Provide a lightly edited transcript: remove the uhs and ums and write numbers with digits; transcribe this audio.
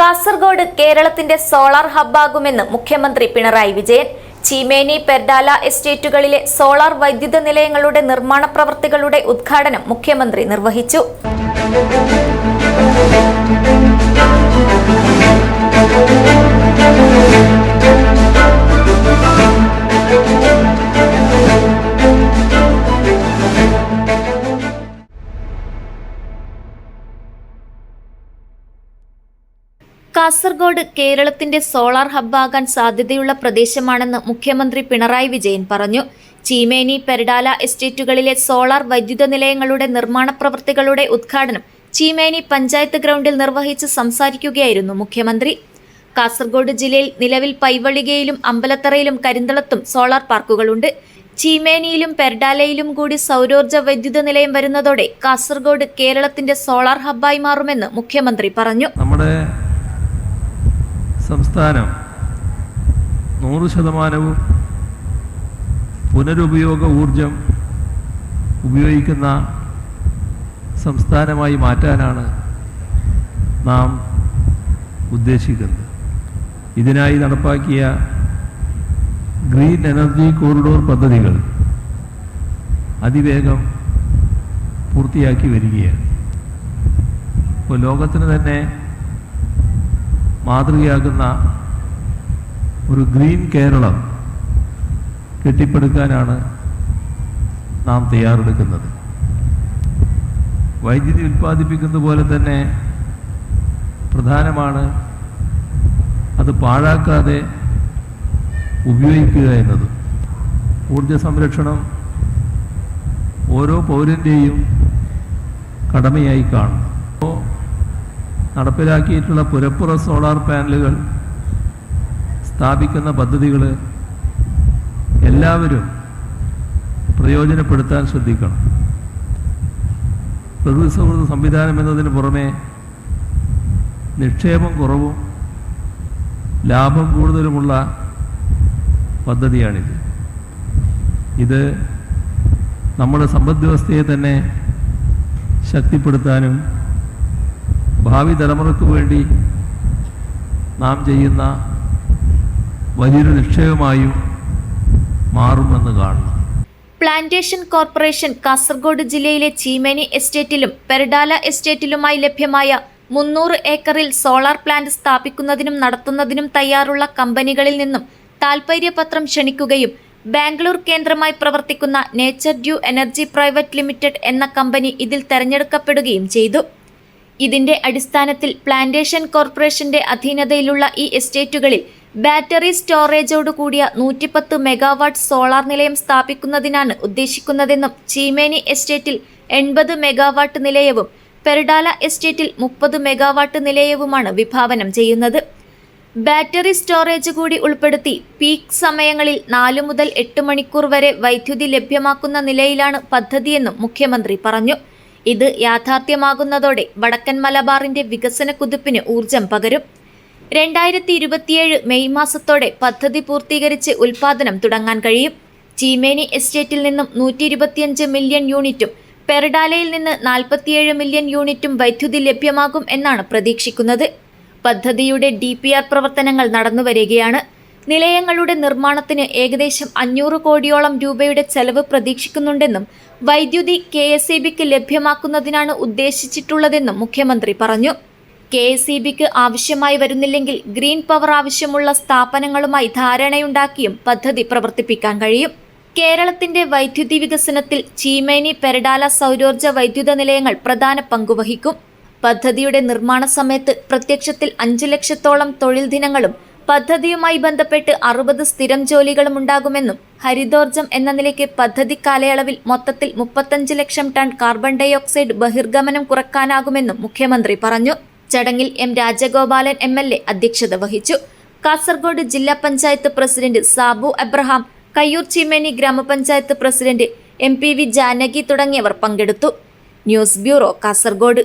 കാസർഗോഡ് കേരളത്തിന്റെ സോളാർ ഹബ്ബാകുമെന്ന് മുഖ്യമന്ത്രി പിണറായി വിജയൻ. ചീമേനി, പെർഡാല എസ്റ്റേറ്റുകളിലെ സോളാർ വൈദ്യുത നിലയങ്ങളുടെ നിർമ്മാണ പ്രവൃത്തികളുടെ ഉദ്ഘാടനം മുഖ്യമന്ത്രി നിർവഹിച്ചു. കാസർഗോഡ് കേരളത്തിന്റെ സോളാർ ഹബ്ബാകാൻ സാധ്യതയുള്ള പ്രദേശമാണെന്ന് മുഖ്യമന്ത്രി പിണറായി വിജയൻ പറഞ്ഞു. ചീമേനി, പെർഡാല എസ്റ്റേറ്റുകളിലെ സോളാർ വൈദ്യുത നിലയങ്ങളുടെ നിർമ്മാണ പ്രവൃത്തികളുടെ ഉദ്ഘാടനം ചീമേനി പഞ്ചായത്ത് ഗ്രൗണ്ടിൽ നിർവഹിച്ച് സംസാരിക്കുകയായിരുന്നു മുഖ്യമന്ത്രി. കാസർഗോഡ് ജില്ലയിൽ നിലവിൽ പൈവളികയിലും അമ്പലത്തറയിലും കരിന്തളത്തും സോളാർ പാർക്കുകളുണ്ട്. ചീമേനിയിലും പെർഡാലയിലും കൂടി സൗരോർജ്ജ വൈദ്യുത നിലയം വരുന്നതോടെ കാസർഗോഡ് കേരളത്തിന്റെ സോളാർ ഹബ്ബായി മാറുമെന്ന് മുഖ്യമന്ത്രി പറഞ്ഞു. സംസ്ഥാനം 100% പുനരുപയോഗ ഊർജം ഉപയോഗിക്കുന്ന സംസ്ഥാനമായി മാറ്റാനാണ് നാം ഉദ്ദേശിക്കുന്നത്. ഇതിനായി നടപ്പാക്കിയ ഗ്രീൻ എനർജി കോറിഡോർ പദ്ധതികൾ അതിവേഗം പൂർത്തിയാക്കി വരികയാണ്. ഇപ്പോൾ ലോകത്തിന് തന്നെ മാതൃകയാകുന്ന ഒരു ഗ്രീൻ കേരളം കെട്ടിപ്പടുക്കാനാണ് നാം തയ്യാറെടുക്കുന്നത്. വൈദ്യുതി ഉൽപ്പാദിപ്പിക്കുന്ന പോലെ തന്നെ പ്രധാനമാണ് അത് പാഴാക്കാതെ ഉപയോഗിക്കുക എന്നത്. ഊർജ സംരക്ഷണം ഓരോ പൗരൻ്റെയും കടമയായി കാണുന്നു. നടപ്പിലാക്കിയിട്ടുള്ള പുരപ്പുറ സോളാർ പാനലുകൾ സ്ഥാപിക്കുന്ന പദ്ധതികൾ എല്ലാവരും പ്രയോജനപ്പെടുത്താൻ ശ്രദ്ധിക്കണം. പ്രകൃതി സൗഹൃദ സംവിധാനം എന്നതിന് പുറമെ നിക്ഷേപം കുറവും ലാഭം കൂടുതലുമുള്ള പദ്ധതിയാണിത്. ഇത് നമ്മുടെ സമ്പദ് വ്യവസ്ഥയെ തന്നെ ശക്തിപ്പെടുത്താനും ഭാവി തലമുറയ്ക്ക് വേണ്ടി നാം ചെയ്യുന്ന വലിയൊരു നിക്ഷേപമായും മാറുമെന്ന് കാണുന്നു. പ്ലാന്റേഷൻ കോർപ്പറേഷൻ കാസർഗോഡ് ജില്ലയിലെ ചീമേനി എസ്റ്റേറ്റിലും പെർഡാല എസ്റ്റേറ്റിലുമായി ലഭ്യമായ 300 ഏക്കറിൽ സോളാർ പ്ലാന്റ് സ്ഥാപിക്കുന്നതിനും നടത്തുന്നതിനും തയ്യാറുള്ള കമ്പനികളിൽ നിന്നും താൽപര്യപത്രം ക്ഷണിക്കുകയും ബാംഗ്ലൂർ കേന്ദ്രമായി പ്രവർത്തിക്കുന്ന nature due energy private limited എന്ന കമ്പനി ഇതിൽ തെരഞ്ഞെടുക്കപ്പെടുകയും ചെയ്തു. ഇതിന്റെ അടിസ്ഥാനത്തിൽ പ്ലാന്റേഷൻ കോർപ്പറേഷന്റെ അധീനതയിലുള്ള ഈ എസ്റ്റേറ്റുകളിൽ ബാറ്ററി സ്റ്റോറേജോട് കൂടിയ 110 മെഗാവാട്ട് സോളാർ നിലയം സ്ഥാപിക്കുന്നതിനാണ് ഉദ്ദേശിക്കുന്നതെന്നും ചീമേനി എസ്റ്റേറ്റിൽ 80 മെഗാവാട്ട് നിലയവും പെർഡാല എസ്റ്റേറ്റിൽ 30 മെഗാവാട്ട് നിലയവുമാണ് വിഭാവനം ചെയ്യുന്നത്. ബാറ്ററി സ്റ്റോറേജ് കൂടി ഉൾപ്പെടുത്തി പീക്ക് സമയങ്ങളിൽ 4 മുതൽ 8 മണിക്കൂർ വരെ വൈദ്യുതി ലഭ്യമാക്കുന്ന നിലയിലാണ് പദ്ധതിയെന്നും മുഖ്യമന്ത്രി പറഞ്ഞു. ഇത് യാഥാർത്ഥ്യമാകുന്നതോടെ വടക്കൻ മലബാറിന്റെ വികസന കുതിപ്പിന് ഊർജം പകരും. 2027 മെയ് മാസത്തോടെ പദ്ധതി പൂർത്തീകരിച്ച് ഉൽപാദനം തുടങ്ങാൻ കഴിയും. ചീമേനി എസ്റ്റേറ്റിൽ നിന്നും 125 മില്യൺ യൂണിറ്റും പെർഡാലയിൽ നിന്ന് 47 മില്യൺ യൂണിറ്റും വൈദ്യുതി ലഭ്യമാകും എന്നാണ് പ്രതീക്ഷിക്കുന്നത്. പദ്ധതിയുടെ DPR പ്രവർത്തനങ്ങൾ നടന്നുവരികയാണ്. നിലയങ്ങളുടെ നിർമ്മാണത്തിന് ഏകദേശം 500 കോടിയോളം രൂപയുടെ ചെലവ് പ്രതീക്ഷിക്കുന്നുണ്ടെന്നും വൈദ്യുതി KSEBക്ക് ലഭ്യമാക്കുന്നതിനാണ് ഉദ്ദേശിച്ചിട്ടുള്ളതെന്നും മുഖ്യമന്ത്രി പറഞ്ഞു. KSEBക്ക് ആവശ്യമായി വരുന്നില്ലെങ്കിൽ ഗ്രീൻ പവർ ആവശ്യമുള്ള സ്ഥാപനങ്ങളുമായി ധാരണയുണ്ടാക്കിയും പദ്ധതി പ്രവർത്തിപ്പിക്കാൻ കഴിയും. കേരളത്തിന്റെ വൈദ്യുതി വികസനത്തിൽ ചീമേനി, പെർഡാല സൗരോർജ്ജ വൈദ്യുത നിലയങ്ങൾ പ്രധാന പങ്കുവഹിക്കും. പദ്ധതിയുടെ നിർമ്മാണ സമയത്ത് പ്രത്യക്ഷത്തിൽ 5 ലക്ഷത്തോളം തൊഴിൽ ദിനങ്ങളും പദ്ധതിയുമായി ബന്ധപ്പെട്ട് 60 സ്ഥിരം ജോലികളും ഉണ്ടാകുമെന്നും ഹരിതോർജ്ജം എന്ന നിലയ്ക്ക് പദ്ധതി കാലയളവിൽ മൊത്തത്തിൽ 35 ലക്ഷം ടൺ കാർബൺ ഡയോക്സൈഡ് ബഹിർഗമനം കുറക്കാനാകുമെന്നും മുഖ്യമന്ത്രി പറഞ്ഞു. ചടങ്ങിൽ M രാജഗോപാലൻ MLA അധ്യക്ഷത വഹിച്ചു. കാസർഗോഡ് ജില്ലാ പഞ്ചായത്ത് പ്രസിഡന്റ് സാബു അബ്രഹാം, കയ്യൂർ ചീമേനി ഗ്രാമപഞ്ചായത്ത് പ്രസിഡന്റ് MPV ജാനകി തുടങ്ങിയവർ പങ്കെടുത്തു. News bureau, Kasaragod.